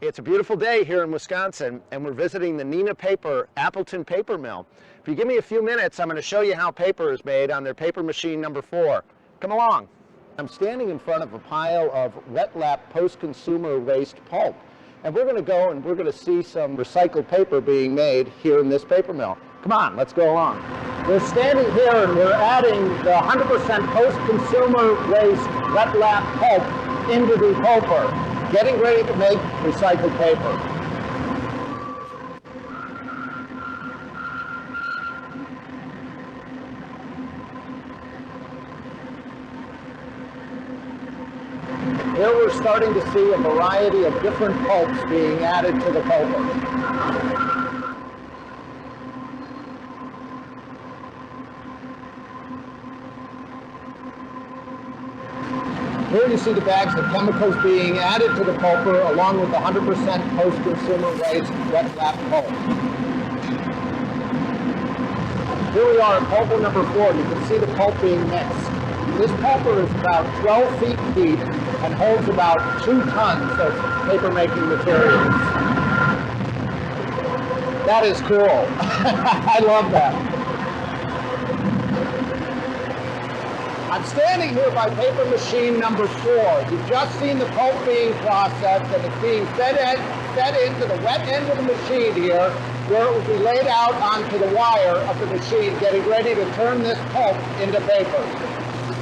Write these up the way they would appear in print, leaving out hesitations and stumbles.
It's a beautiful day here in Wisconsin, and we're visiting the Neenah Paper Appleton paper mill. If you give me a few minutes, I'm going to show you how paper is made on their paper machine number 4. Come along. I'm standing in front of a pile of wet lap post-consumer waste pulp, and we're going to go and we're going to see some recycled paper being made here in this paper mill. Come on, let's go along. We're standing here and we're adding the 100% post-consumer waste wet lap pulp into the pulper, getting ready to make recycled paper. Here we're starting to see a variety of different pulps being added to the pulper. Here you see the bags of chemicals being added to the pulper along with the 100% post-consumer waste wet lap pulp. Here we are at pulper number 4. You can see the pulp being mixed. This pulper is about 12 feet deep and holds about 2 tons of paper-making materials. That is cool. I love that. I'm standing here by paper machine number 4. You've just seen the pulp being processed and it's being fed into the wet end of the machine here, where it will be laid out onto the wire of the machine, getting ready to turn this pulp into paper.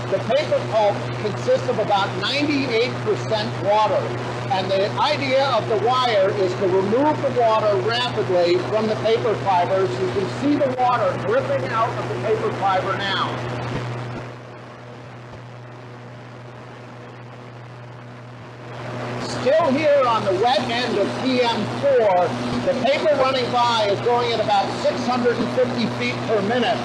The paper pulp consists of about 98% water, and the idea of the wire is to remove the water rapidly from the paper fibers. You can see the water dripping out of the paper fiber now. Still here on the wet end of PM4, the paper running by is going at about 650 feet per minute.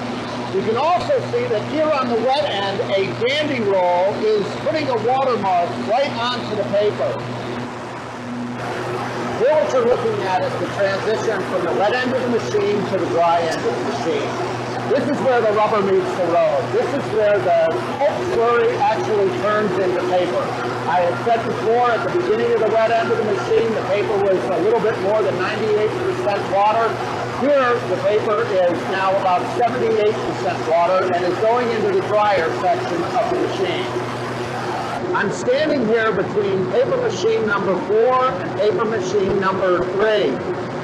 You can also see that here on the wet end, a dandy roll is putting a watermark right onto the paper. Here what you're looking at is the transition from the wet end of the machine to the dry end of the machine. This is where the rubber meets the road. This is where the pulp slurry actually turns into paper. I had said before, at the beginning of the wet end of the machine, the paper was a little bit more than 98% water. Here, the paper is now about 78% water and is going into the drier section of the machine. I'm standing here between paper machine number 4 and paper machine number 3.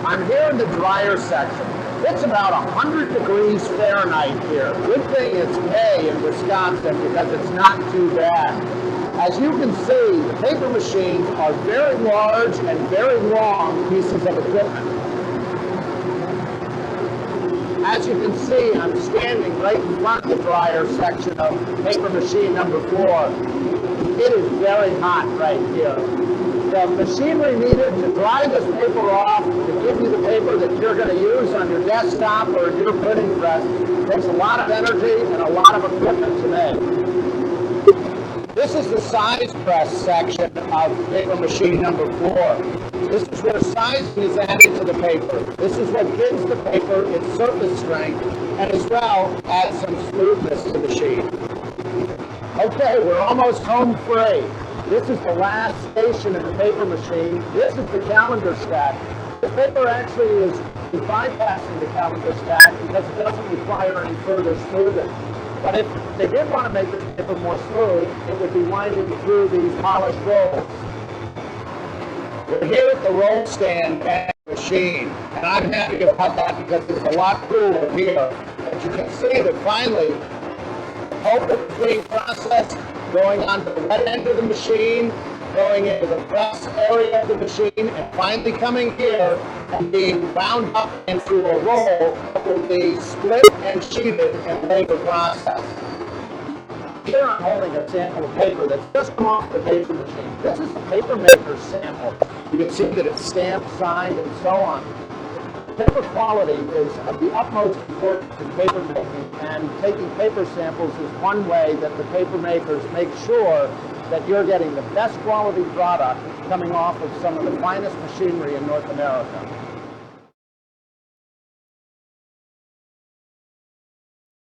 I'm here in the drier section. It's about 100 degrees Fahrenheit here. Good thing it's May in Wisconsin because it's not too bad. As you can see, the paper machines are very large and very long pieces of equipment. As you can see, I'm standing right in front of the dryer section of paper machine number 4. It is very hot right here. The machinery needed to dry this paper off, to give you the paper that you're going to use on your desktop or in your printing press, takes a lot of energy and a lot of equipment to make. This is the size press section of paper machine number 4. This is where sizing is added to the paper. This is what gives the paper its surface strength and as well adds some smoothness to the sheet. Okay, we're almost home free. This is the last station in the paper machine. This is the calendar stack. The paper actually is bypassing the calendar stack because it doesn't require any further smoothing. But if they did want to make this paper more smooth, it would be winding through these polished rolls. We're here at the roll stand and machine, and I'm happy about that because it's a lot cooler here. But you can see that finally, the pulp is being processed, going onto the wet end of the machine, going into the press area of the machine, and finally coming here and being wound up into a roll that will be split and sheeted and later processed. Here I'm holding a sample of paper that's just come off the paper machine. This is the paper maker's sample. You can see that it's stamped, signed, and so on. Paper quality is of the utmost importance in paper making, and taking paper samples is one way that the paper makers make sure that you're getting the best quality product coming off of some of the finest machinery in North America.